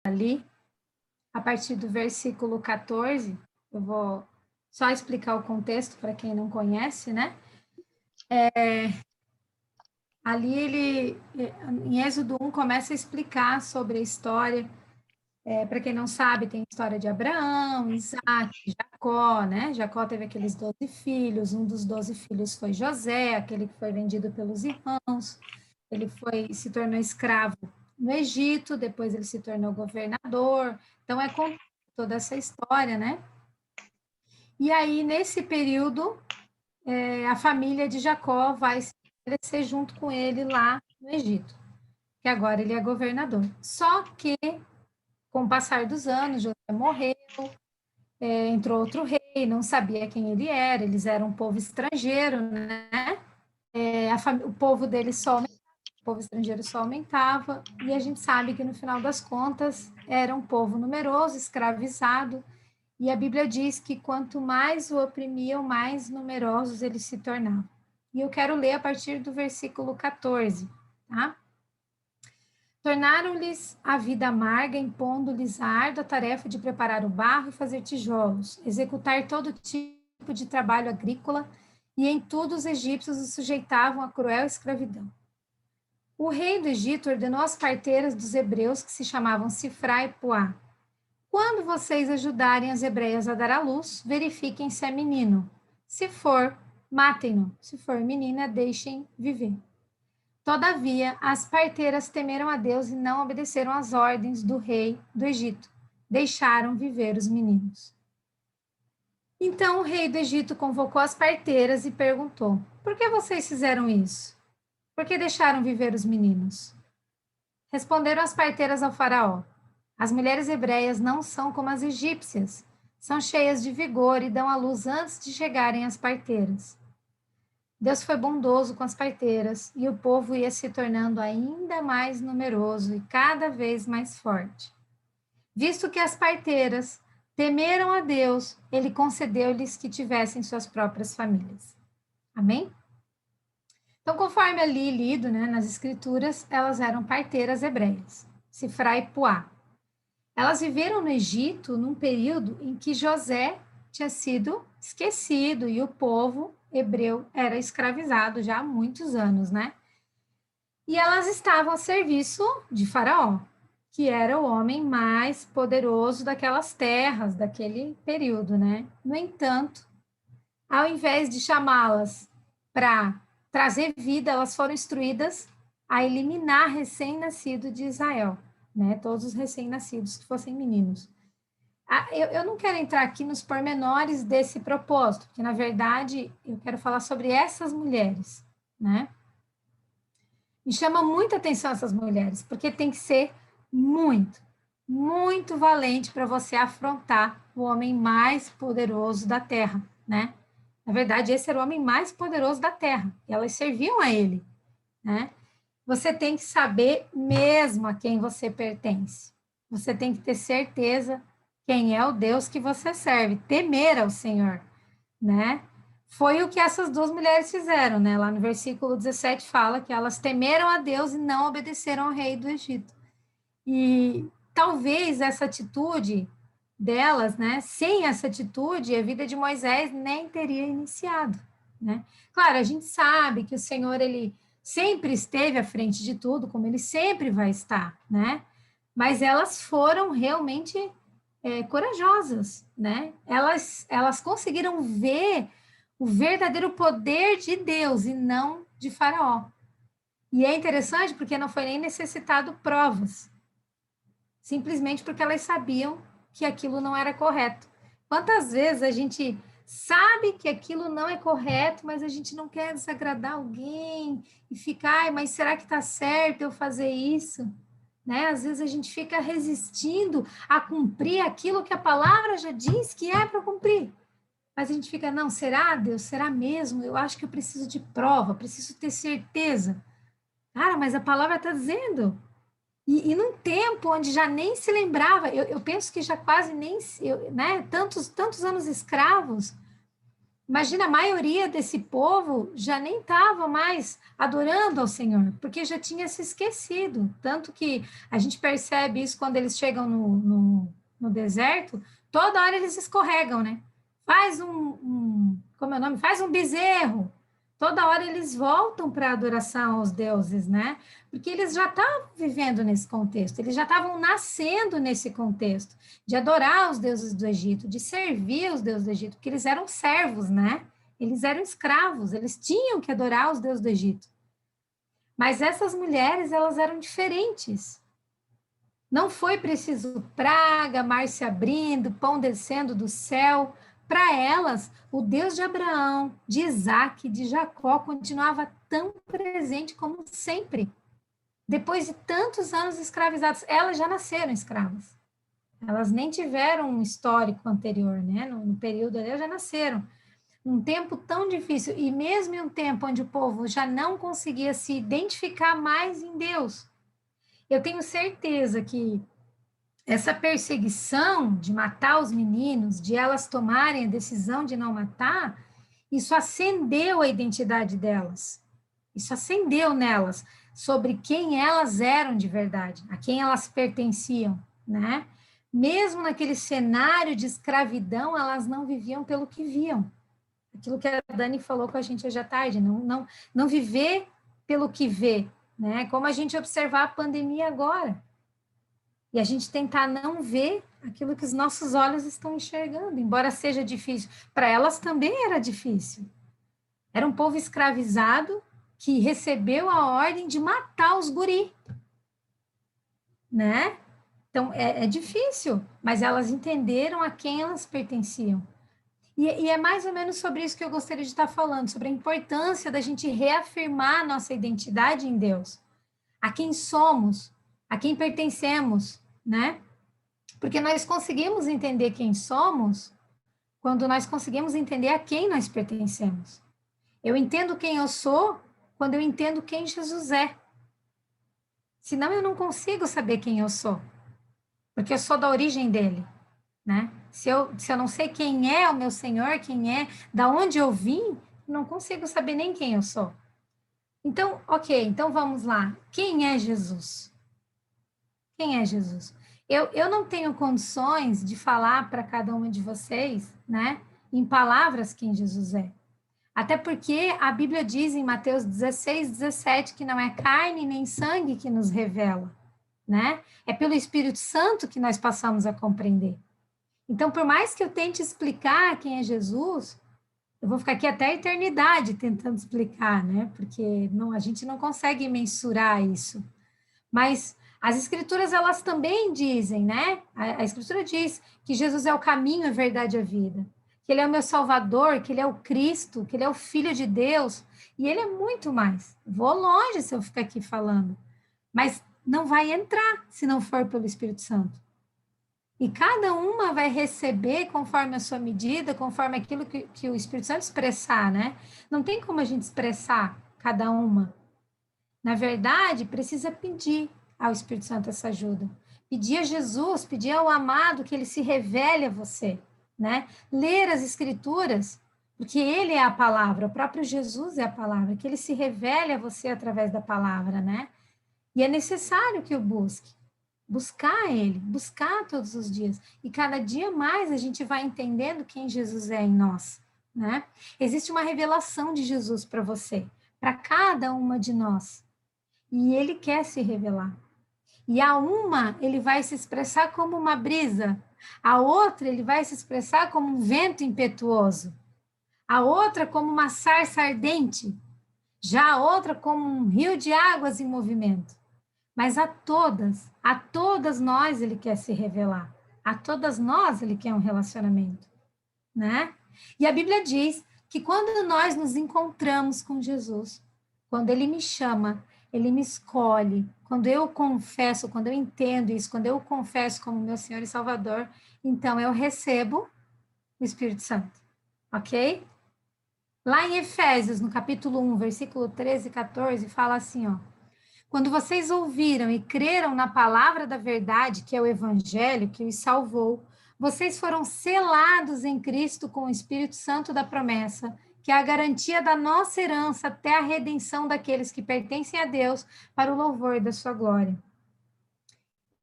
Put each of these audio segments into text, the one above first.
ali, a partir do versículo 14, eu vou só explicar o contexto para quem não conhece, né? Ali em Êxodo 1, começa a explicar sobre a história. Para quem não sabe, tem a história de Abraão, Isaac, Jacó, né? Jacó teve aqueles 12 filhos, um dos 12 filhos foi José, aquele que foi vendido pelos irmãos. Ele se tornou escravo no Egito, depois ele se tornou governador. Então, com toda essa história, né? E aí, nesse período, a família de Jacó vai se estabelecer junto com ele lá no Egito, que agora ele é governador. Só que, com o passar dos anos, José morreu, entrou outro rei, não sabia quem ele era, eles eram um povo estrangeiro, né? O povo deles só aumentava, o povo estrangeiro só aumentava, e a gente sabe que no final das contas era um povo numeroso, escravizado, e a Bíblia diz que quanto mais o oprimiam, mais numerosos eles se tornavam. E eu quero ler a partir do versículo 14, tá? Tornaram-lhes a vida amarga, impondo-lhes a árdua tarefa de preparar o barro e fazer tijolos, executar todo tipo de trabalho agrícola, e em tudo os egípcios os sujeitavam à cruel escravidão. O rei do Egito ordenou às parteiras dos hebreus, que se chamavam Sifra e Puá: quando vocês ajudarem as hebreias a dar à luz, verifiquem se é menino. Se for, matem-no. Se for menina, deixem viver. Todavia, as parteiras temeram a Deus e não obedeceram às ordens do rei do Egito. Deixaram viver os meninos. Então o rei do Egito convocou as parteiras e perguntou: por que vocês fizeram isso? Por que deixaram viver os meninos? Responderam as parteiras ao faraó: as mulheres hebreias não são como as egípcias. São cheias de vigor e dão à luz antes de chegarem às parteiras. Deus foi bondoso com as parteiras e o povo ia se tornando ainda mais numeroso e cada vez mais forte. Visto que as parteiras temeram a Deus, ele concedeu-lhes que tivessem suas próprias famílias. Amém? Então, conforme ali lido, né, nas escrituras, elas eram parteiras hebreias, Sifra e Puá. Elas viveram no Egito num período em que José tinha sido esquecido e o povo hebreu era escravizado já há muitos anos, né? E elas estavam a serviço de Faraó, que era o homem mais poderoso daquelas terras, daquele período, né? No entanto, ao invés de chamá-las para trazer vida, elas foram instruídas a eliminar recém-nascido de Israel, né? Todos os recém-nascidos que fossem meninos. Eu não quero entrar aqui nos pormenores desse propósito, porque, na verdade, eu quero falar sobre essas mulheres, né? Me chama muita atenção essas mulheres, porque tem que ser muito, muito valente para você afrontar o homem mais poderoso da Terra, né? Na verdade, esse era o homem mais poderoso da Terra, e elas serviam a ele, né? Você tem que saber mesmo a quem você pertence. Você tem que ter certeza quem é o Deus que você serve, temer ao Senhor, né? Foi o que essas duas mulheres fizeram, né? Lá no versículo 17 fala que elas temeram a Deus e não obedeceram ao rei do Egito. E talvez essa atitude delas, né? Sem essa atitude, a vida de Moisés nem teria iniciado, né? Claro, a gente sabe que o Senhor, ele sempre esteve à frente de tudo, como ele sempre vai estar, né? Mas elas foram realmente corajosas, né? Elas conseguiram ver o verdadeiro poder de Deus e não de Faraó. E é interessante porque não foi nem necessitado provas, simplesmente porque elas sabiam que aquilo não era correto. Quantas vezes a gente sabe que aquilo não é correto, mas a gente não quer desagradar alguém e fica, ai, mas será que está certo eu fazer isso? Né? Às vezes a gente fica resistindo a cumprir aquilo que a palavra já diz que é para cumprir. Mas a gente fica, não, será, Deus? Será mesmo? Eu acho que eu preciso de prova, preciso ter certeza. Cara, mas a palavra está dizendo. E num tempo onde já nem se lembrava, eu penso que já quase nem, né? Tantos anos escravos, Imagina, a maioria desse povo já nem estava mais adorando ao Senhor, porque já tinha se esquecido. Tanto que a gente percebe isso quando eles chegam no deserto, toda hora eles escorregam, né? Faz como é o nome? Faz um bezerro. Toda hora eles voltam para a adoração aos deuses, né? Porque eles já estavam vivendo nesse contexto, eles já estavam nascendo nesse contexto de adorar os deuses do Egito, de servir os deuses do Egito, porque eles eram servos, né? Eles eram escravos, eles tinham que adorar os deuses do Egito. Mas essas mulheres, elas eram diferentes. Não foi preciso praga, mar se abrindo, pão descendo do céu. Para elas, o Deus de Abraão, de Isaac, de Jacó continuava tão presente como sempre. Depois de tantos anos escravizadas, elas já nasceram escravas. Elas nem tiveram um histórico anterior, né? No período ali, elas já nasceram. Um tempo tão difícil, e mesmo em um tempo onde o povo já não conseguia se identificar mais em Deus. Eu tenho certeza que essa perseguição de matar os meninos, de elas tomarem a decisão de não matar, isso acendeu a identidade delas. Isso acendeu nelas sobre quem elas eram de verdade, a quem elas pertenciam, né? Mesmo naquele cenário de escravidão, elas não viviam pelo que viam. Aquilo que a Dani falou com a gente hoje à tarde, não viver pelo que vê, né? Como a gente observar a pandemia agora. E a gente tentar não ver aquilo que os nossos olhos estão enxergando, embora seja difícil. Para elas também era difícil. Era um povo escravizado que recebeu a ordem de matar os guri, né? Então, é difícil, mas elas entenderam a quem elas pertenciam. E é mais ou menos sobre isso que eu gostaria de estar falando, sobre a importância da gente reafirmar nossa identidade em Deus, a quem somos, a quem pertencemos, né? Porque nós conseguimos entender quem somos quando nós conseguimos entender a quem nós pertencemos. Eu entendo quem eu sou quando eu entendo quem Jesus é. Senão eu não consigo saber quem eu sou, porque eu sou da origem dele, né? Se eu não sei quem é o meu Senhor, quem é, da onde eu vim, não consigo saber nem quem eu sou. Então, ok, então vamos lá. Quem é Jesus? Quem é Jesus? Eu não tenho condições de falar para cada uma de vocês, né, em palavras quem Jesus é. Até porque a Bíblia diz em Mateus 16, 17 que não é carne nem sangue que nos revela, né? É pelo Espírito Santo que nós passamos a compreender. Então, por mais que eu tente explicar quem é Jesus, eu vou ficar aqui até a eternidade tentando explicar, né? Porque a gente não consegue mensurar isso. Mas as escrituras, elas também dizem, né? A escritura diz que Jesus é o caminho, a verdade e a vida. Que ele é o meu Salvador, que ele é o Cristo, que ele é o Filho de Deus. E ele é muito mais. Vou longe se eu ficar aqui falando. Mas não vai entrar se não for pelo Espírito Santo. E cada uma vai receber conforme a sua medida, conforme aquilo que o Espírito Santo expressar, né? Não tem como a gente expressar cada uma. Na verdade, precisa pedir ao Espírito Santo essa ajuda. Pedir a Jesus, pedir ao amado que ele se revele a você, né? Ler as Escrituras, porque ele é a palavra, o próprio Jesus é a palavra, que ele se revele a você através da palavra, né? E é necessário que eu busque. Buscar ele, buscar todos os dias. E cada dia mais a gente vai entendendo quem Jesus é em nós, né? Existe uma revelação de Jesus para você, para cada uma de nós. E ele quer se revelar. E a uma, ele vai se expressar como uma brisa. A outra, ele vai se expressar como um vento impetuoso. A outra, como uma sarça ardente. Já a outra, como um rio de águas em movimento. Mas a todas nós ele quer se revelar. A todas nós ele quer um relacionamento, né? E a Bíblia diz que quando nós nos encontramos com Jesus, quando ele me chama, ele me escolhe, quando eu confesso, quando eu entendo isso, quando eu confesso como meu Senhor e Salvador, então eu recebo o Espírito Santo, ok? Lá em Efésios, no capítulo 1, versículo 13 e 14, fala assim, ó. Quando vocês ouviram e creram na palavra da verdade, que é o evangelho que os salvou, Vocês foram selados em Cristo com o Espírito Santo da promessa, que é a garantia da nossa herança até a redenção daqueles que pertencem a Deus para o louvor da sua glória.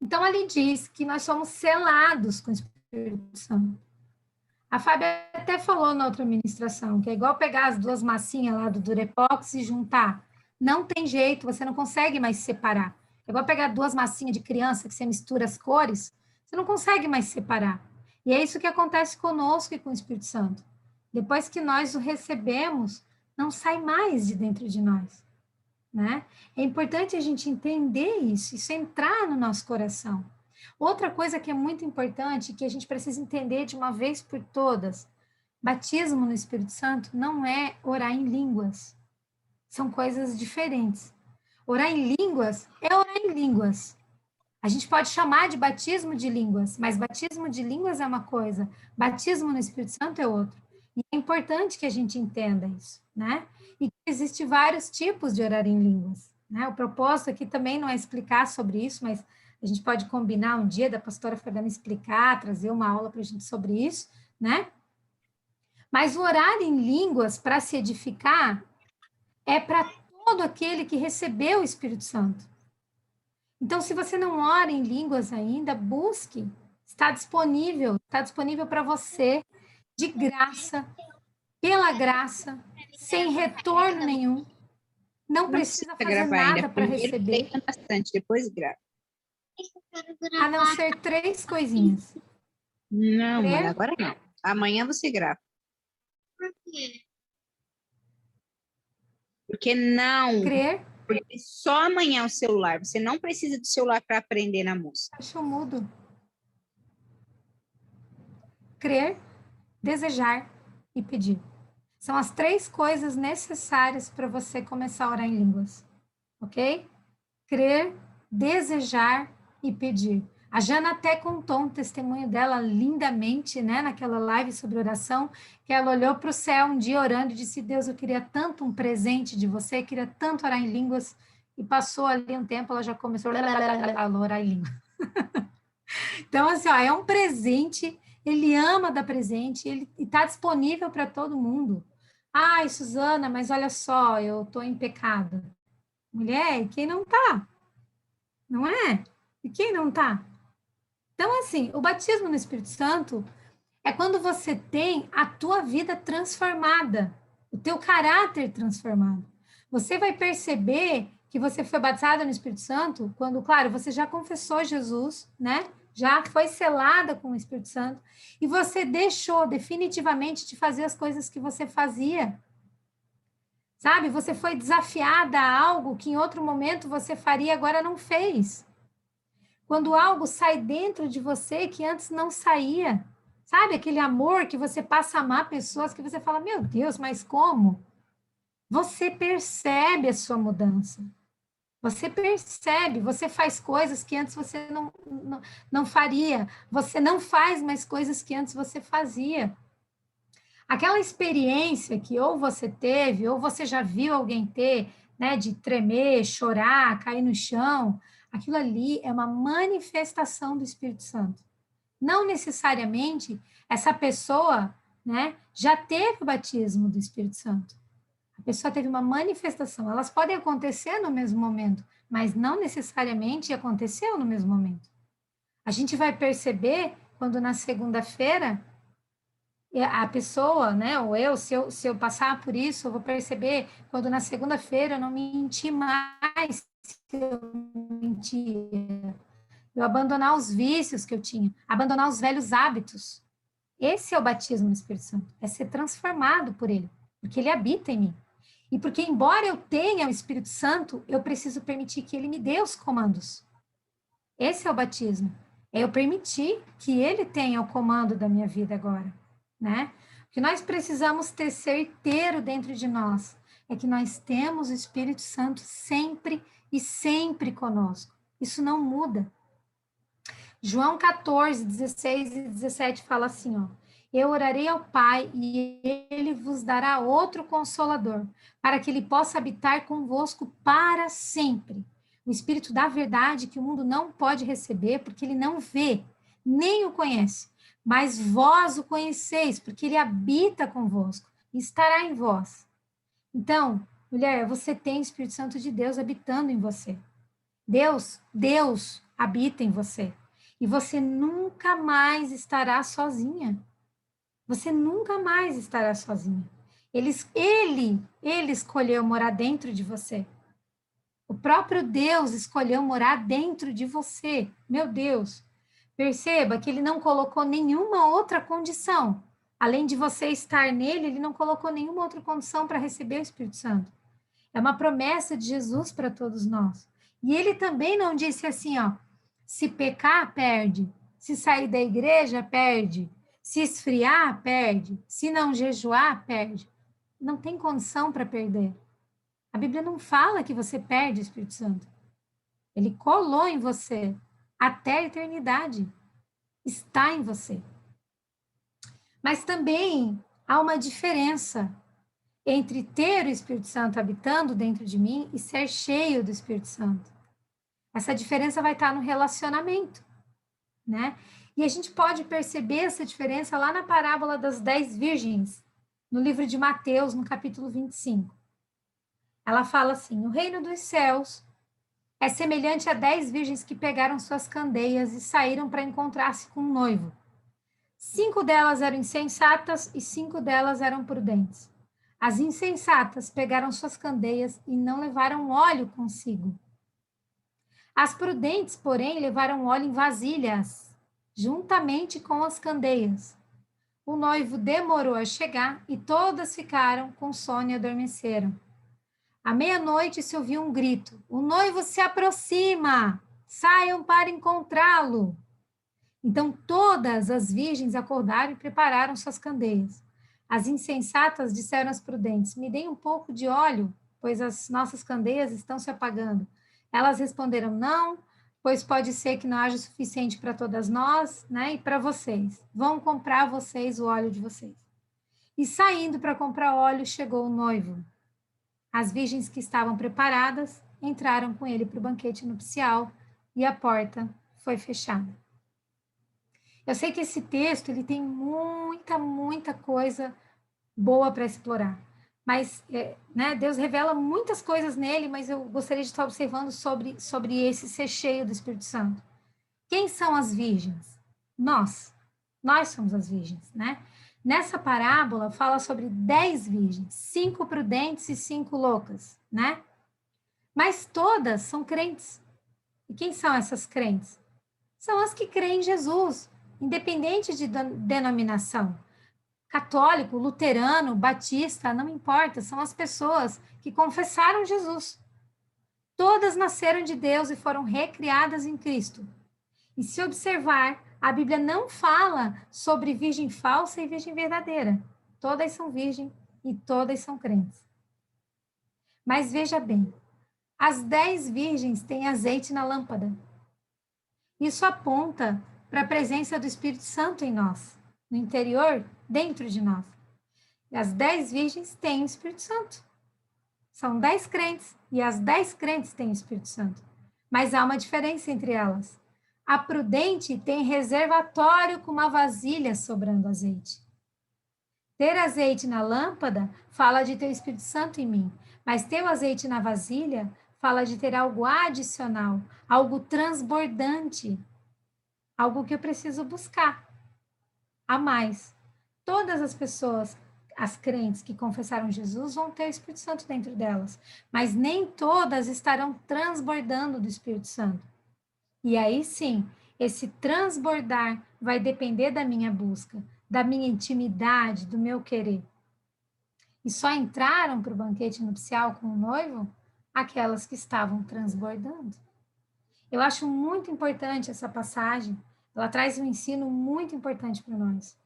Então, ali diz que nós somos selados com o Espírito Santo. A Fábia até falou na outra ministração, que é igual pegar as duas massinhas lá do Durepox e juntar. Não tem jeito, você não consegue mais separar. É igual pegar duas massinhas de criança que você mistura as cores, você não consegue mais separar. E é isso que acontece conosco e com o Espírito Santo. Depois que nós o recebemos, não sai mais de dentro de nós, né? É importante a gente entender isso entrar no nosso coração. Outra coisa que é muito importante, que a gente precisa entender de uma vez por todas, batismo no Espírito Santo não é orar em línguas. São coisas diferentes. Orar em línguas é orar em línguas. A gente pode chamar de batismo de línguas, mas batismo de línguas é uma coisa, batismo no Espírito Santo é outra. E é importante que a gente entenda isso, né? E que existe vários tipos de orar em línguas, né? O propósito aqui também não é explicar sobre isso, mas a gente pode combinar um dia da pastora Fabiana explicar, trazer uma aula para a gente sobre isso, né? Mas o orar em línguas para se edificar é para todo aquele que recebeu o Espírito Santo. Então, se você não ora em línguas ainda, busque. Está disponível para você, de graça, pela graça, sem retorno nenhum. Não precisa fazer nada para receber. Bastante, depois grava. A não ser 3 coisinhas. Não, mãe, agora não. Amanhã você grava. Por quê? Porque não. Crer. Porque só amanhã o celular. Você não precisa do celular para aprender na música. Deixa eu mudo. Crer, desejar e pedir. São as 3 coisas necessárias para você começar a orar em línguas. Ok? Crer, desejar e pedir. A Jana até contou um testemunho dela lindamente, né, naquela live sobre oração, que ela olhou para o céu um dia orando e disse: Deus, eu queria tanto um presente de você, queria tanto orar em línguas, e passou ali um tempo, ela já começou a orar em línguas. Então, assim, ó, é um presente, ele ama dar presente, ele está disponível para todo mundo. Ai, Suzana, mas olha só, eu estou em pecado. Mulher, e quem não está? Não é? E quem não está? Então, assim, o batismo no Espírito Santo é quando você tem a tua vida transformada, o teu caráter transformado. Você vai perceber que você foi batizado no Espírito Santo quando, claro, você já confessou Jesus, né? Já foi selada com o Espírito Santo e você deixou definitivamente de fazer as coisas que você fazia. Sabe? Você foi desafiada a algo que em outro momento você faria, agora não fez. Quando algo sai dentro de você que antes não saía. Sabe? Aquele amor que você passa a amar pessoas que você fala, meu Deus, mas como? Você percebe a sua mudança. Você percebe, você faz coisas que antes você não faria. Você não faz mais coisas que antes você fazia. Aquela experiência que ou você teve, ou você já viu alguém ter, né, de tremer, chorar, cair no chão, aquilo ali é uma manifestação do Espírito Santo. Não necessariamente essa pessoa, né, já teve o batismo do Espírito Santo. A pessoa teve uma manifestação. Elas podem acontecer no mesmo momento, mas não necessariamente aconteceu no mesmo momento. A gente vai perceber quando na segunda-feira a pessoa, né, ou eu, se eu passar por isso, eu vou perceber quando na segunda-feira eu não menti mais, se eu mentia. Eu abandonar os vícios que eu tinha, abandonar os velhos hábitos. Esse é o batismo no Espírito Santo, é ser transformado por ele, porque ele habita em mim. E porque, embora eu tenha o Espírito Santo, eu preciso permitir que ele me dê os comandos. Esse é o batismo. É eu permitir que ele tenha o comando da minha vida agora, né? O que nós precisamos ter certeiro dentro de nós é que nós temos o Espírito Santo sempre e sempre conosco. Isso não muda. João 14, 16 e 17 fala assim, ó: eu orarei ao Pai e ele vos dará outro consolador, para que ele possa habitar convosco para sempre. O Espírito da verdade que o mundo não pode receber, porque ele não vê, nem o conhece. mas vós o conheceis, porque ele habita convosco e estará em vós. Então, mulher, você tem o Espírito Santo de Deus habitando em você. Deus habita em você. E você nunca mais estará sozinha. Você nunca mais estará sozinha. Ele escolheu morar dentro de você. O próprio Deus escolheu morar dentro de você. Meu Deus. Perceba que ele não colocou nenhuma outra condição. Além de você estar nele, ele não colocou nenhuma outra condição para receber o Espírito Santo. É uma promessa de Jesus para todos nós. E ele também não disse assim, ó, se pecar, perde. Se sair da igreja, perde. Se esfriar, perde. Se não jejuar, perde. Não tem condição para perder. A Bíblia não fala que você perde o Espírito Santo. Ele colou em você até a eternidade. Está em você. Mas também há uma diferença entre ter o Espírito Santo habitando dentro de mim e ser cheio do Espírito Santo. Essa diferença vai estar no relacionamento, né? E a gente pode perceber essa diferença lá na parábola das 10 virgens, no livro de Mateus, no capítulo 25. Ela fala assim: o reino dos céus é semelhante a 10 virgens que pegaram suas candeias e saíram para encontrar-se com um noivo. 5 delas eram insensatas e 5 delas eram prudentes. As insensatas pegaram suas candeias e não levaram óleo consigo. As prudentes, porém, levaram óleo em vasilhas, juntamente com as candeias. O noivo demorou a chegar e todas ficaram com sono e adormeceram. À meia-noite se ouviu um grito: o noivo se aproxima! Saiam para encontrá-lo! Então todas as virgens acordaram e prepararam suas candeias. As insensatas disseram às prudentes: me deem um pouco de óleo, pois as nossas candeias estão se apagando. Elas responderam: não, pois pode ser que não haja o suficiente para todas nós, né, e para vocês. Vão comprar vocês o óleo de vocês. E saindo para comprar óleo, chegou o noivo. As virgens que estavam preparadas entraram com ele para o banquete nupcial e a porta foi fechada. Eu sei que esse texto ele tem muita coisa boa para explorar, mas né, Deus revela muitas coisas nele, mas eu gostaria de estar observando sobre esse ser cheio do Espírito Santo. Quem são as virgens? Nós somos as virgens, né? Nessa parábola fala sobre 10 virgens, 5 prudentes e 5 loucas, né? Mas todas são crentes. E quem são essas crentes? São as que creem em Jesus, independente de denominação. Católico, luterano, batista, não importa, são as pessoas que confessaram Jesus. Todas nasceram de Deus e foram recriadas em Cristo. E se observar, a Bíblia não fala sobre virgem falsa e virgem verdadeira. Todas são virgem e todas são crentes. Mas veja bem, as 10 virgens têm azeite na lâmpada. Isso aponta para a presença do Espírito Santo em nós, no interior, dentro de nós. E as 10 virgens têm o Espírito Santo. São 10 crentes, e as 10 crentes têm o Espírito Santo. Mas há uma diferença entre elas. A prudente tem reservatório com uma vasilha sobrando azeite. Ter azeite na lâmpada fala de ter o Espírito Santo em mim, mas ter o azeite na vasilha fala de ter algo adicional, algo transbordante, algo que eu preciso buscar a mais. Todas as pessoas, as crentes que confessaram Jesus, vão ter o Espírito Santo dentro delas, mas nem todas estarão transbordando do Espírito Santo. E aí sim, esse transbordar vai depender da minha busca, da minha intimidade, do meu querer. E só entraram para o banquete nupcial com o noivo aquelas que estavam transbordando. Eu acho muito importante essa passagem, ela traz um ensino muito importante para nós.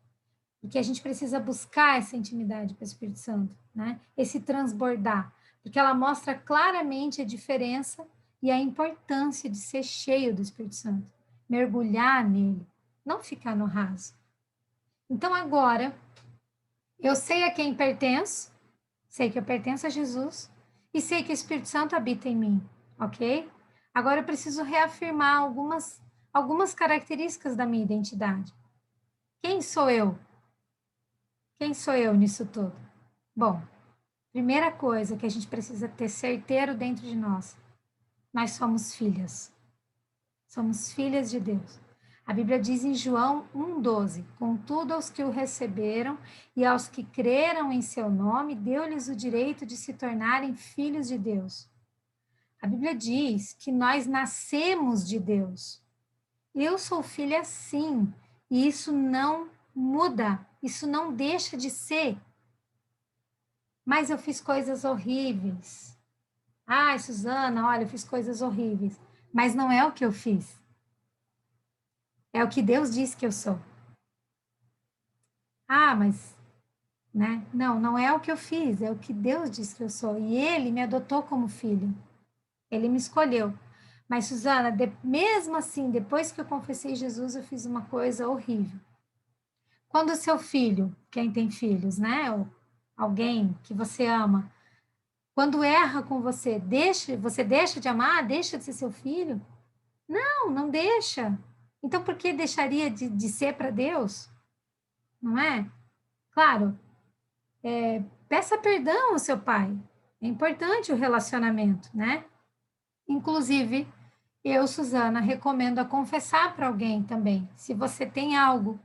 Porque a gente precisa buscar essa intimidade com o Espírito Santo, né? Esse transbordar, porque ela mostra claramente a diferença e a importância de ser cheio do Espírito Santo, mergulhar nele, não ficar no raso. Então agora, eu sei a quem pertenço, sei que eu pertenço a Jesus e sei que o Espírito Santo habita em mim, ok? Agora eu preciso reafirmar algumas características da minha identidade. Quem sou eu? Quem sou eu nisso tudo? Bom, primeira coisa que a gente precisa ter certeiro dentro de nós somos filhas. Somos filhas de Deus. A Bíblia diz em João 1,12: Contudo, aos que o receberam e aos que creram em seu nome, deu-lhes o direito de se tornarem filhos de Deus. A Bíblia diz que nós nascemos de Deus. Eu sou filha sim, e isso não muda, isso não deixa de ser. Mas eu fiz coisas horríveis. Ai, Suzana, olha, eu fiz coisas horríveis. Mas não é o que eu fiz. É o que Deus diz que eu sou. Ah, mas, né? Não, não é o que eu fiz, é o que Deus diz que eu sou. E Ele me adotou como filho. Ele me escolheu. Mas, Suzana, mesmo assim, depois que eu confessei Jesus, eu fiz uma coisa horrível. Quando o seu filho, quem tem filhos, né? Ou alguém que você ama, quando erra com você, você deixa de amar, deixa de ser seu filho? Não, não deixa. Então, por que deixaria de ser para Deus? Não é? Claro, peça perdão ao seu pai. É importante o relacionamento, né? Inclusive, eu, Suzana, recomendo a confessar para alguém também. Se você tem algo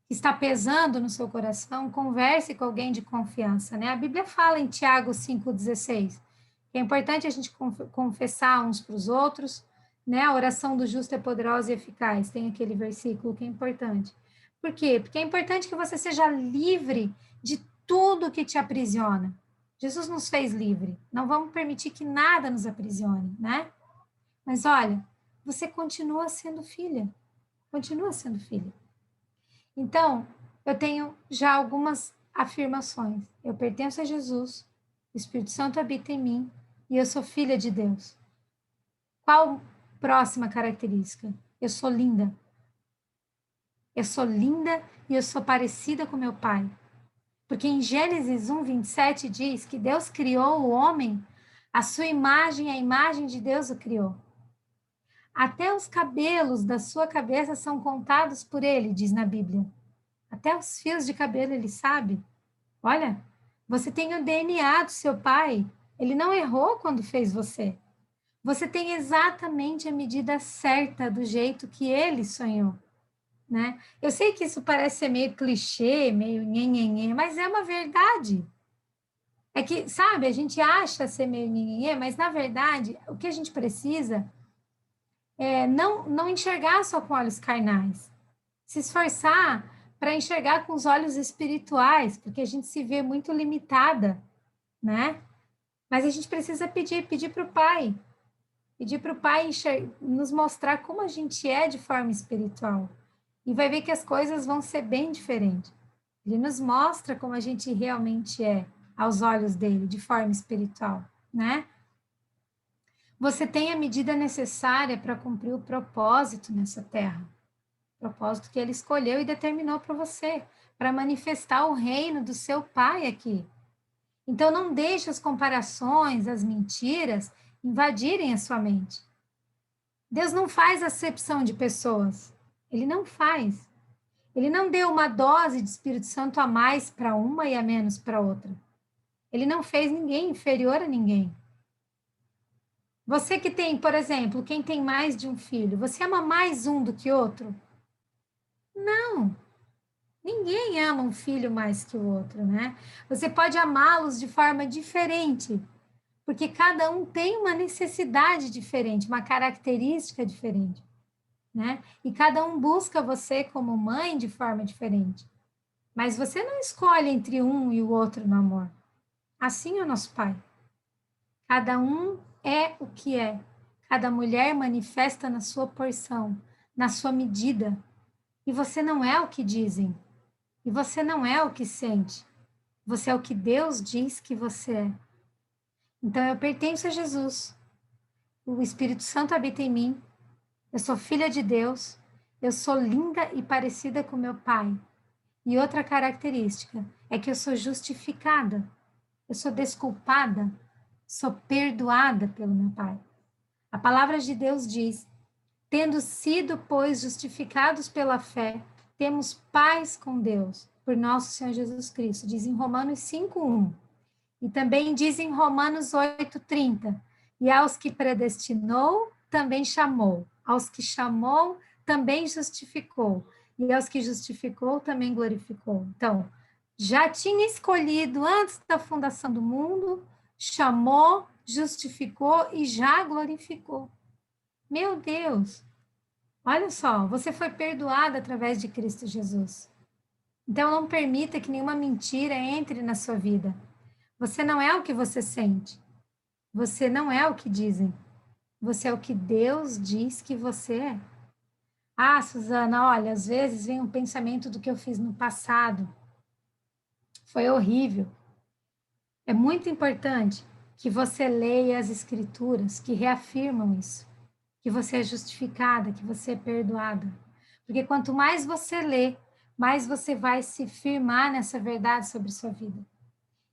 que está pesando no seu coração, converse com alguém de confiança, né? A Bíblia fala em Tiago 5,16, que é importante a gente confessar uns para os outros, né? A oração do justo é poderosa e eficaz. Tem aquele versículo que é importante. Por quê? Porque é importante que você seja livre de tudo que te aprisiona. Jesus nos fez livre. Não vamos permitir que nada nos aprisione, né? Mas olha, você continua sendo filha. Continua sendo filha. Então, eu tenho já algumas afirmações. Eu pertenço a Jesus, o Espírito Santo habita em mim e eu sou filha de Deus. Qual próxima característica? Eu sou linda. Eu sou linda e eu sou parecida com meu pai. Porque em Gênesis 1:27 diz que Deus criou o homem, a sua imagem, a imagem de Deus o criou. Até os cabelos da sua cabeça são contados por ele, diz na Bíblia. Até os fios de cabelo ele sabe. Olha, você tem o DNA do seu pai. Ele não errou quando fez você. Você tem exatamente a medida certa do jeito que ele sonhou, né? Eu sei que isso parece ser meio clichê, meio nhenhenhê, mas é uma verdade. É que, sabe, a gente acha ser meio nhenhenhê, mas na verdade, o que a gente precisa é não enxergar só com olhos carnais. Se esforçar para enxergar com os olhos espirituais, porque a gente se vê muito limitada, né? Mas a gente precisa pedir para o Pai, nos mostrar como a gente é de forma espiritual. E vai ver que as coisas vão ser bem diferentes. Ele nos mostra como a gente realmente é aos olhos dele, de forma espiritual, né? Você tem a medida necessária para cumprir o propósito nessa terra. Propósito que ele escolheu e determinou para você, para manifestar o reino do seu pai aqui. Então não deixe as comparações, as mentiras invadirem a sua mente. Deus não faz acepção de pessoas. Ele não faz. Ele não deu uma dose de Espírito Santo a mais para uma e a menos para outra. Ele não fez ninguém inferior a ninguém. Você que tem, por exemplo, quem tem mais de um filho, você ama mais um do que outro? Não. Ninguém ama um filho mais que o outro, né? Você pode amá-los de forma diferente, porque cada um tem uma necessidade diferente, uma característica diferente, né? E cada um busca você como mãe de forma diferente. Mas você não escolhe entre um e o outro no amor. Assim é o nosso Pai. Cada um é o que é. Cada mulher manifesta na sua porção, na sua medida. E você não é o que dizem. E você não é o que sente. Você é o que Deus diz que você é. Então eu pertenço a Jesus. O Espírito Santo habita em mim. Eu sou filha de Deus. Eu sou linda e parecida com meu Pai. E outra característica é que eu sou justificada. Eu sou desculpada. Sou perdoada pelo meu Pai. A palavra de Deus diz: tendo sido, pois, justificados pela fé, temos paz com Deus por nosso Senhor Jesus Cristo, diz em Romanos 5:1. E também diz em Romanos 8:30, e aos que predestinou, também chamou. Aos que chamou, também justificou. E aos que justificou, também glorificou. Então, já tinha escolhido antes da fundação do mundo, chamou, justificou e já glorificou. Meu Deus! Olha só, você foi perdoado através de Cristo Jesus. Então, não permita que nenhuma mentira entre na sua vida. Você não é o que você sente. Você não é o que dizem. Você é o que Deus diz que você é. Ah, Suzana, olha, às vezes vem um pensamento do que eu fiz no passado. Foi horrível. É muito importante que você leia as escrituras que reafirmam isso, que você é justificada, que você é perdoada. Porque quanto mais você lê, mais você vai se firmar nessa verdade sobre sua vida.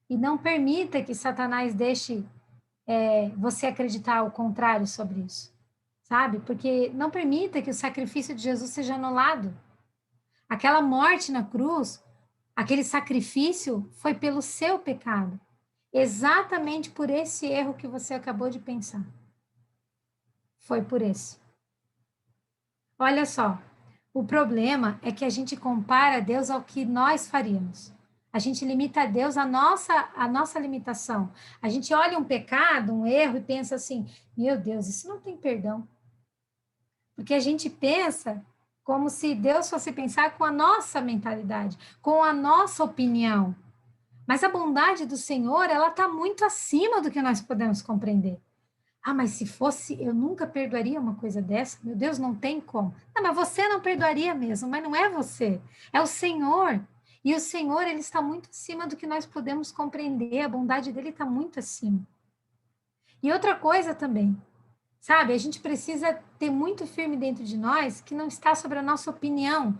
E não permita que Satanás deixe você acreditar o contrário sobre isso, sabe? Porque não permita que o sacrifício de Jesus seja anulado. Aquela morte na cruz, aquele sacrifício foi pelo seu pecado, exatamente por esse erro que você acabou de pensar. Foi por esse. Olha só, o problema é que a gente compara Deus ao que nós faríamos. A gente limita a Deus a nossa limitação. A gente olha um pecado, um erro e pensa assim: meu Deus, isso não tem perdão. Porque a gente pensa como se Deus fosse pensar com a nossa mentalidade, com a nossa opinião. Mas a bondade do Senhor, ela está muito acima do que nós podemos compreender. Ah, mas se fosse, eu nunca perdoaria uma coisa dessa. Meu Deus, não tem como. Não, mas você não perdoaria mesmo, mas não é você, é o Senhor. E o Senhor, ele está muito acima do que nós podemos compreender. A bondade dele está muito acima. E outra coisa também, sabe? A gente precisa ter muito firme dentro de nós que não está sobre a nossa opinião.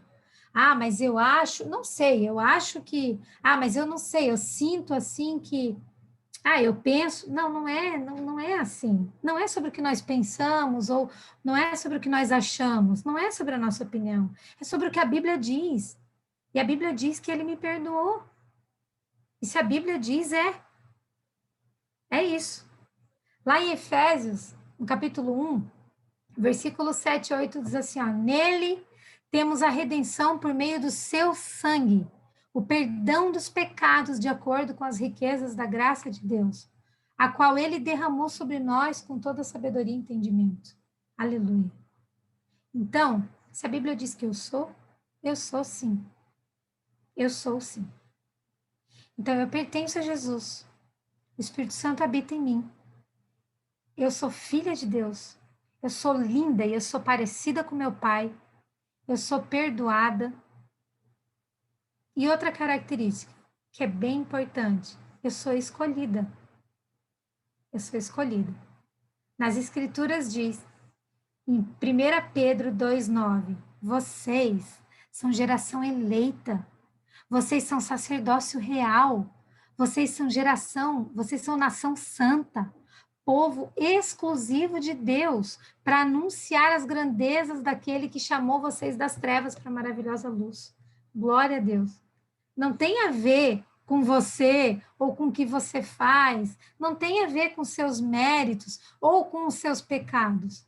Ah, mas eu acho, não sei, eu acho que, ah, mas eu não sei, eu sinto assim que, ah, eu penso, não é assim. Não é sobre o que nós pensamos ou não é sobre o que nós achamos, não é sobre a nossa opinião, é sobre o que a Bíblia diz. E a Bíblia diz que ele me perdoou. E se a Bíblia diz, é isso. Lá em Efésios, no capítulo 1, versículo 7 e 8 diz assim, ó, nele temos a redenção por meio do seu sangue, o perdão dos pecados de acordo com as riquezas da graça de Deus, a qual ele derramou sobre nós com toda sabedoria e entendimento. Aleluia. Então, se a Bíblia diz que eu sou sim. Eu sou sim. Então, eu pertenço a Jesus. O Espírito Santo habita em mim. Eu sou filha de Deus. Eu sou linda e eu sou parecida com meu pai. Eu sou perdoada. E outra característica, que é bem importante, eu sou escolhida. Eu sou escolhida. Nas Escrituras diz, em 1 Pedro 2,9, vocês são geração eleita, vocês são sacerdócio real, vocês são nação santa, povo exclusivo de Deus, para anunciar as grandezas daquele que chamou vocês das trevas para a maravilhosa luz. Glória a Deus. Não tem a ver com você ou com o que você faz, não tem a ver com seus méritos ou com os seus pecados.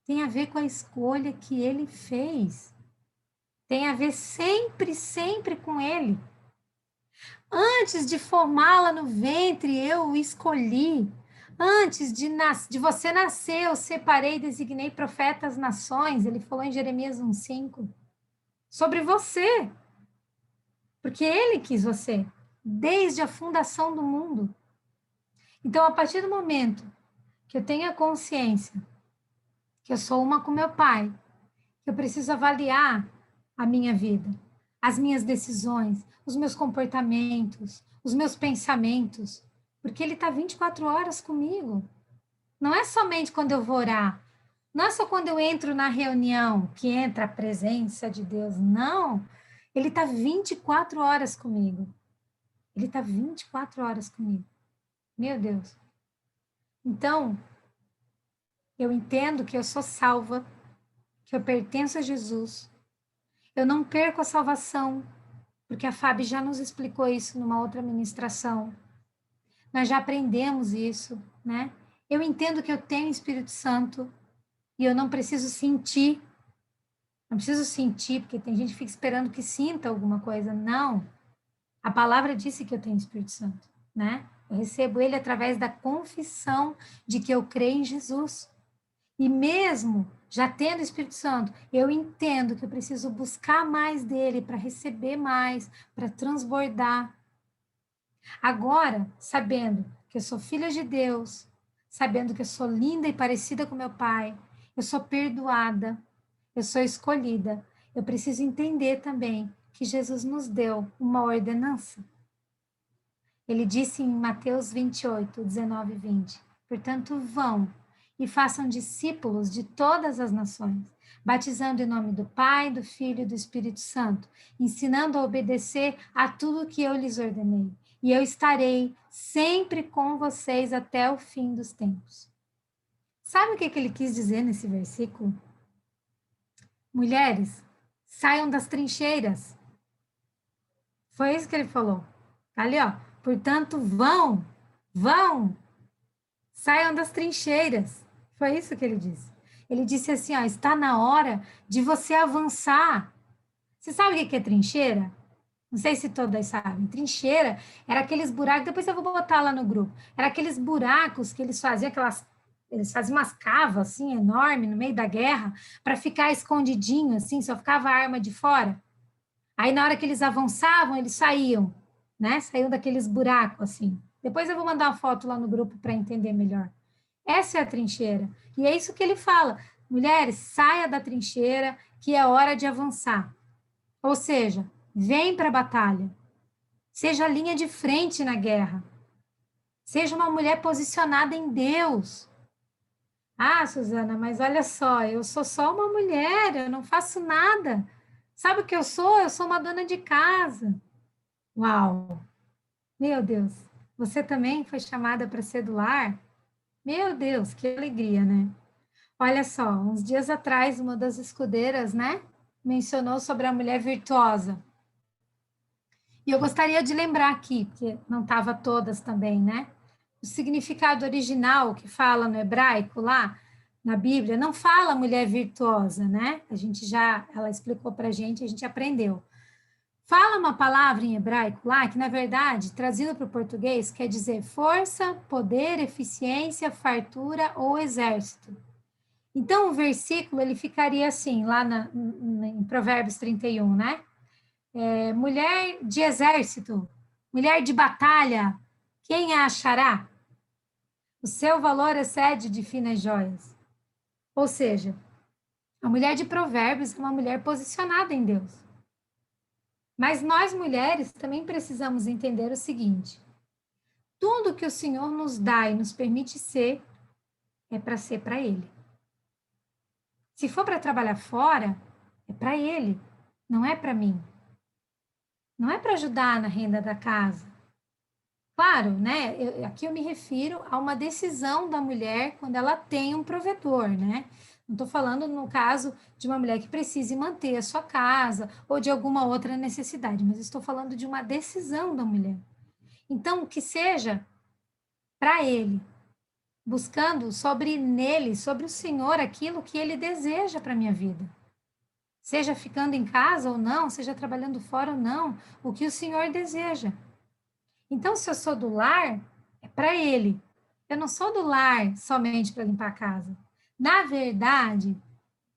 Tem a ver com a escolha que ele fez. Tem a ver sempre, sempre com ele. Antes de formá-la no ventre, eu o escolhi. Antes de você nascer, eu separei e designei profetas nações. Ele falou em Jeremias 1,5. Sobre você. Porque ele quis você. Desde a fundação do mundo. Então, a partir do momento que eu tenho a consciência que eu sou uma com meu pai, que eu preciso avaliar a minha vida, as minhas decisões, os meus comportamentos, os meus pensamentos, porque ele está 24 horas comigo. Não é somente quando eu vou orar, não é só quando eu entro na reunião que entra a presença de Deus, não. Ele está 24 horas comigo. Ele está 24 horas comigo. Meu Deus. Então, eu entendo que eu sou salva, que eu pertenço a Jesus, Eu não perco a salvação, porque a Fábio já nos explicou isso numa outra ministração. Nós já aprendemos isso, né? Eu entendo que eu tenho Espírito Santo e eu não preciso sentir. Não preciso sentir, porque tem gente que fica esperando que sinta alguma coisa. Não. A palavra disse que eu tenho Espírito Santo, né? Eu recebo ele através da confissão de que eu creio em Jesus. E mesmo já tendo o Espírito Santo, eu entendo que eu preciso buscar mais dele para receber mais, para transbordar. Agora, sabendo que eu sou filha de Deus, sabendo que eu sou linda e parecida com meu pai, eu sou perdoada, eu sou escolhida, eu preciso entender também que Jesus nos deu uma ordenança. Ele disse em Mateus 28, 19 e 20: portanto, vão e façam discípulos de todas as nações, batizando em nome do Pai, do Filho e do Espírito Santo, ensinando a obedecer a tudo que eu lhes ordenei. E eu estarei sempre com vocês até o fim dos tempos. Sabe o que ele quis dizer nesse versículo? Mulheres, saiam das trincheiras. Foi isso que ele falou. Tá ali, ó. Portanto, vão, saiam das trincheiras. Foi isso que ele disse. Ele disse assim, ó, está na hora de você avançar. Você sabe o que é trincheira? Não sei se todas sabem. Trincheira era aqueles buracos, depois eu vou botar lá no grupo. Era aqueles buracos que eles faziam, eles faziam umas cavas assim, enormes, no meio da guerra, para ficar escondidinho, assim, só ficava a arma de fora. Aí, na hora que eles avançavam, eles saíam, né? Saíam daqueles buracos, assim. Depois eu vou mandar uma foto lá no grupo para entender melhor. Essa é a trincheira. E é isso que ele fala. Mulheres, saia da trincheira, que é hora de avançar. Ou seja, vem para a batalha. Seja a linha de frente na guerra. Seja uma mulher posicionada em Deus. Ah, Suzana, mas olha só, eu sou só uma mulher, eu não faço nada. Sabe o que eu sou? Eu sou uma dona de casa. Uau! Meu Deus, você também foi chamada para ser do lar? Meu Deus, que alegria, né? Olha só, uns dias atrás, uma das escudeiras, né, mencionou sobre a mulher virtuosa. E eu gostaria de lembrar aqui, porque não estava todas também, né? O significado original que fala no hebraico lá, na Bíblia, não fala mulher virtuosa, né? Ela explicou para a gente aprendeu. Fala uma palavra em hebraico lá, que na verdade, trazido para o português, quer dizer força, poder, eficiência, fartura ou exército. Então, o versículo, ele ficaria assim, lá em Provérbios 31, né? Mulher de exército, mulher de batalha, quem a achará? O seu valor excede de finas joias. Ou seja, a mulher de Provérbios é uma mulher posicionada em Deus. Mas nós mulheres também precisamos entender o seguinte: tudo que o Senhor nos dá e nos permite ser é para ser para Ele. Se for para trabalhar fora, é para Ele, não é para mim. Não é para ajudar na renda da casa. Claro, né? Aqui eu me refiro a uma decisão da mulher quando ela tem um provedor, né? Não estou falando no caso de uma mulher que precise manter a sua casa ou de alguma outra necessidade, mas estou falando de uma decisão da mulher. Então, que seja para ele, buscando sobre o Senhor, aquilo que ele deseja para a minha vida. Seja ficando em casa ou não, seja trabalhando fora ou não, o que o Senhor deseja. Então, se eu sou do lar, é para ele. Eu não sou do lar somente para limpar a casa. Na verdade,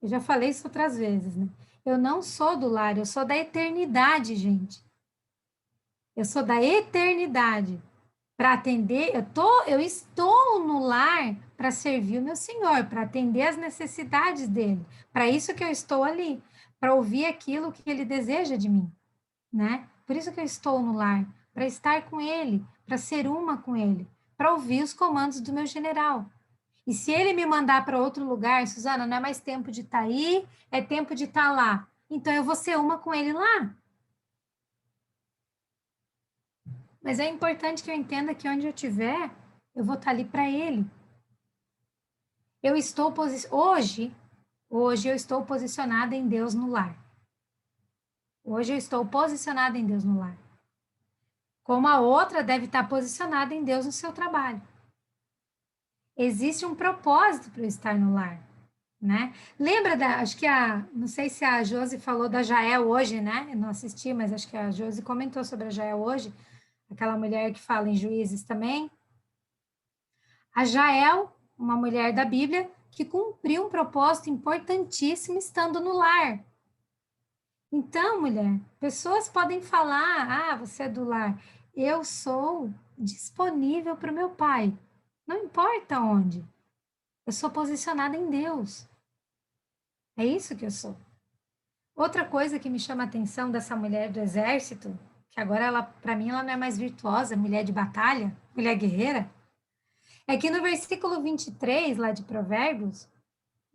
eu já falei isso outras vezes, né? Eu não sou do lar, eu sou da eternidade, gente. Eu sou da eternidade. Para atender, eu estou no lar para servir o meu Senhor, para atender as necessidades dele. Para isso que eu estou ali, para ouvir aquilo que ele deseja de mim, né? Por isso que eu estou no lar, para estar com ele, para ser uma com ele, para ouvir os comandos do meu general. E se ele me mandar para outro lugar, Suzana, não é mais tempo de estar aí, é tempo de estar lá. Então eu vou ser uma com ele lá. Mas é importante que eu entenda que onde eu estiver, eu vou estar ali para ele. Hoje eu estou posicionada em Deus no lar. Hoje eu estou posicionada em Deus no lar. Como a outra deve estar posicionada em Deus no seu trabalho. Existe um propósito para eu estar no lar, né? Lembra acho que não sei se a Josi falou da Jael hoje, né? Eu não assisti, mas acho que a Josi comentou sobre a Jael hoje, aquela mulher que fala em Juízes também. A Jael, uma mulher da Bíblia, que cumpriu um propósito importantíssimo estando no lar. Então, mulher, pessoas podem falar: ah, você é do lar. Eu sou disponível para o meu pai. Não importa onde. Eu sou posicionada em Deus. É isso que eu sou. Outra coisa que me chama a atenção dessa mulher do exército, que agora ela, para mim, ela não é mais virtuosa, mulher de batalha, mulher guerreira, é que no versículo 23, lá de Provérbios,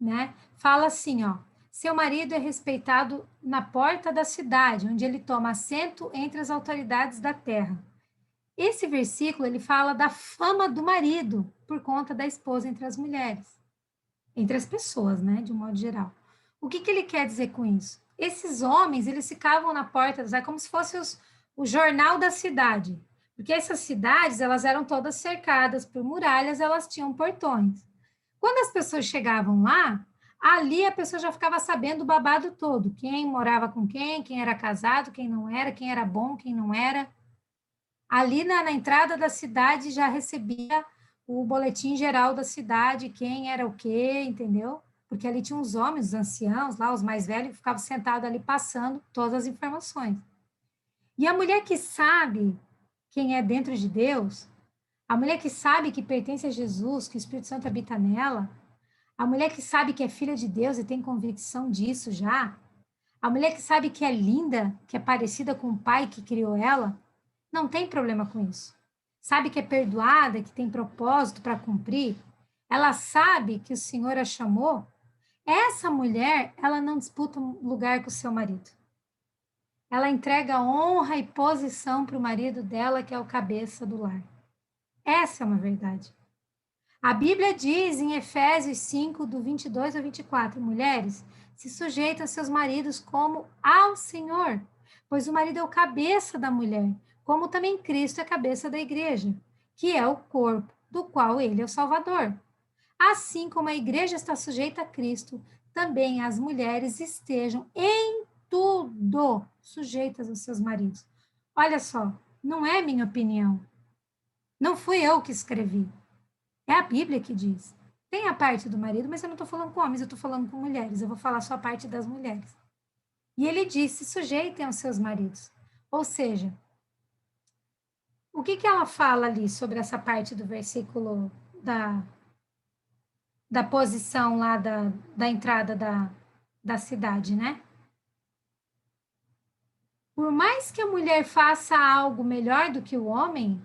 né, fala assim, ó: seu marido é respeitado na porta da cidade, onde ele toma assento entre as autoridades da terra. Esse versículo, ele fala da fama do marido por conta da esposa entre as mulheres, entre as pessoas, né, de um modo geral. O que ele quer dizer com isso? Esses homens, eles ficavam na porta, como se fosse o jornal da cidade, porque essas cidades, elas eram todas cercadas por muralhas, elas tinham portões. Quando as pessoas chegavam lá, ali a pessoa já ficava sabendo o babado todo, quem morava com quem era casado, quem não era, quem era bom, quem não era. Ali na entrada da cidade já recebia o boletim geral da cidade, quem era o quê, entendeu? Porque ali tinha os homens, os anciãos, lá, os mais velhos, que ficavam sentados ali passando todas as informações. E a mulher que sabe quem é dentro de Deus, a mulher que sabe que pertence a Jesus, que o Espírito Santo habita nela, a mulher que sabe que é filha de Deus e tem convicção disso já, a mulher que sabe que é linda, que é parecida com o pai que criou ela, não tem problema com isso. Sabe que é perdoada, que tem propósito para cumprir, ela sabe que o Senhor a chamou. Essa mulher, ela não disputa um lugar com o seu marido. Ela entrega honra e posição para o marido dela, que é o cabeça do lar. Essa é uma verdade. A Bíblia diz em Efésios 5, do 22 ao 24, mulheres, se sujeitem a seus maridos como ao Senhor, pois o marido é o cabeça da mulher, como também Cristo é cabeça da igreja, que é o corpo, do qual ele é o Salvador. Assim como a igreja está sujeita a Cristo, também as mulheres estejam em tudo sujeitas aos seus maridos. Olha só, não é minha opinião. Não fui eu que escrevi. É a Bíblia que diz. Tem a parte do marido, mas eu não estou falando com homens, eu estou falando com mulheres. Eu vou falar só a parte das mulheres. E ele diz: se sujeitem aos seus maridos. Ou seja, o que ela fala ali sobre essa parte do versículo da posição lá da entrada da cidade, né? Por mais que a mulher faça algo melhor do que o homem,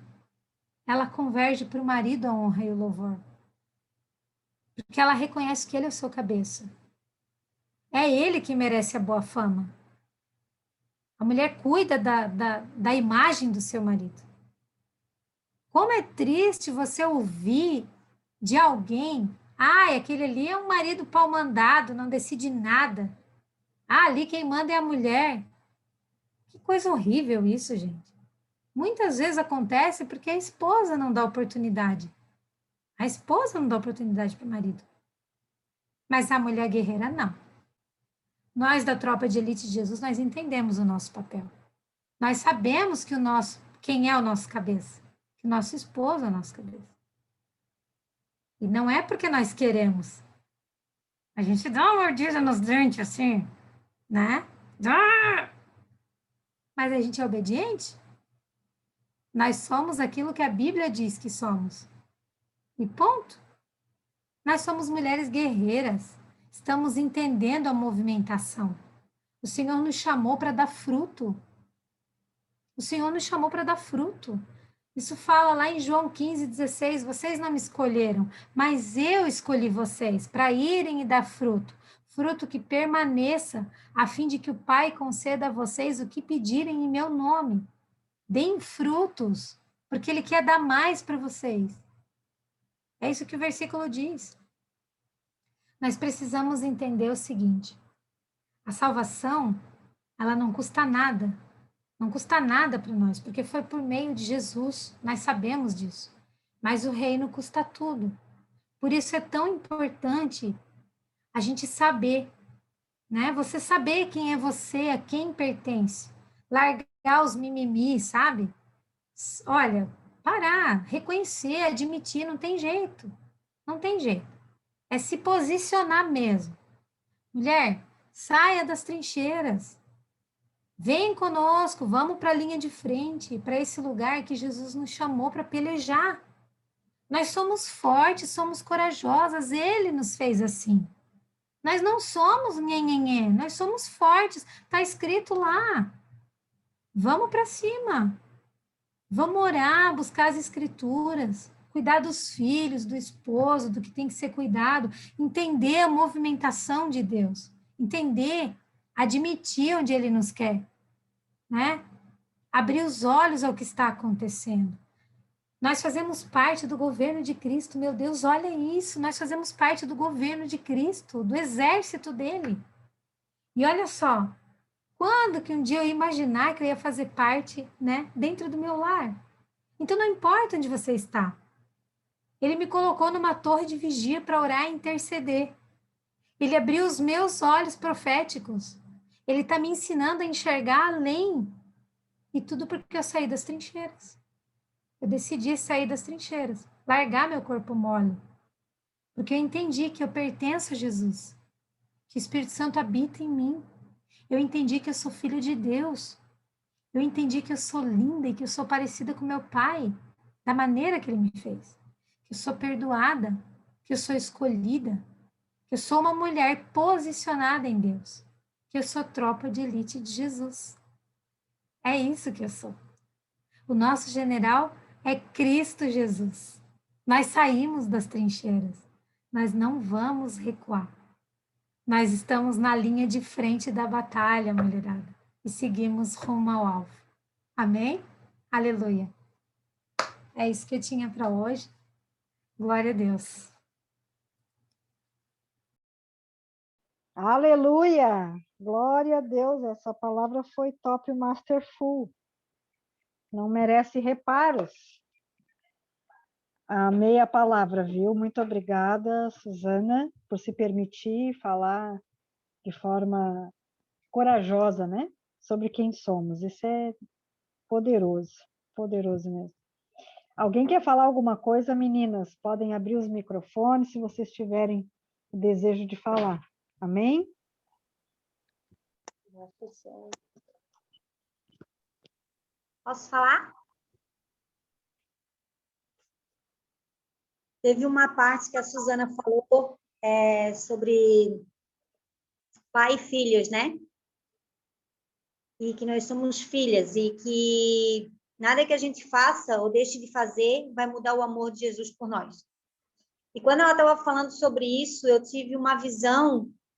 ela converge para o marido a honra e o louvor. Porque ela reconhece que ele é o seu cabeça. É ele que merece a boa fama. A mulher cuida da imagem do seu marido. Como é triste você ouvir de alguém: ah, aquele ali é um marido pau-mandado, não decide nada. Ah, ali quem manda é a mulher. Que coisa horrível isso, gente. Muitas vezes acontece porque a esposa não dá oportunidade. A esposa não dá oportunidade para o marido. Mas a mulher guerreira, não. Nós da tropa de elite de Jesus, nós entendemos o nosso papel. Nós sabemos que quem é o nosso cabeça, que nosso esposo é o nosso cabeça. E não é porque nós queremos. A gente dá uma mordida nos dentes assim, né? Mas a gente é obediente? Nós somos aquilo que a Bíblia diz que somos. E ponto. Nós somos mulheres guerreiras. Estamos entendendo a movimentação. O Senhor nos chamou para dar fruto. O Senhor nos chamou para dar fruto. Isso fala lá em João 15:16, vocês não me escolheram, mas eu escolhi vocês para irem e dar fruto, fruto que permaneça, a fim de que o Pai conceda a vocês o que pedirem em meu nome. Deem frutos, porque Ele quer dar mais para vocês. É isso que o versículo diz. Nós precisamos entender o seguinte: a salvação, ela não custa nada. Não custa nada para nós, porque foi por meio de Jesus, nós sabemos disso. Mas o reino custa tudo. Por isso é tão importante a gente saber, né? Você saber quem é você, a quem pertence. Largar os mimimis, sabe? Olha, parar, reconhecer, admitir, não tem jeito. Não tem jeito. É se posicionar mesmo. Mulher, saia das trincheiras. Vem conosco, vamos para a linha de frente, para esse lugar que Jesus nos chamou para pelejar. Nós somos fortes, somos corajosas, Ele nos fez assim. Nós não somos nhenhenhê, nós somos fortes, está escrito lá. Vamos para cima. Vamos orar, buscar as escrituras, cuidar dos filhos, do esposo, do que tem que ser cuidado, entender a movimentação de Deus, entender, admitir onde Ele nos quer, né? Abrir os olhos ao que está acontecendo. Nós fazemos parte do governo de Cristo, meu Deus, olha isso, nós fazemos parte do governo de Cristo, do exército dele. E olha só, quando que um dia eu ia imaginar que eu ia fazer parte, né, dentro do meu lar? Então não importa onde você está. Ele me colocou numa torre de vigia para orar e interceder. Ele abriu os meus olhos proféticos. Ele está me ensinando a enxergar além. E tudo porque eu saí das trincheiras. Eu decidi sair das trincheiras, largar meu corpo mole, porque eu entendi que eu pertenço a Jesus, que o Espírito Santo habita em mim. Eu entendi que eu sou filho de Deus. Eu entendi que eu sou linda e que eu sou parecida com meu pai, da maneira que ele me fez. Que eu sou perdoada, que eu sou escolhida, que eu sou uma mulher posicionada em Deus, que eu sou tropa de elite de Jesus. É isso que eu sou. O nosso general é Cristo Jesus. Nós saímos das trincheiras. Nós não vamos recuar. Nós estamos na linha de frente da batalha, mulherada, e seguimos rumo ao alvo. Amém? Aleluia. É isso que eu tinha para hoje. Glória a Deus. Aleluia! Glória a Deus, essa palavra foi top masterful. Não merece reparos. Amei a palavra, viu? Muito obrigada, Suzana, por se permitir falar de forma corajosa, né? Sobre quem somos. Isso é poderoso, poderoso mesmo. Alguém quer falar alguma coisa, meninas? Podem abrir os microfones se vocês tiverem o desejo de falar. Amém? Posso falar? Teve uma parte que a Suzana falou sobre pai e filhos, né? E que nós somos filhas e que nada que a gente faça ou deixe de fazer vai mudar o amor de Jesus por nós. E quando ela estava falando sobre isso, eu tive uma visão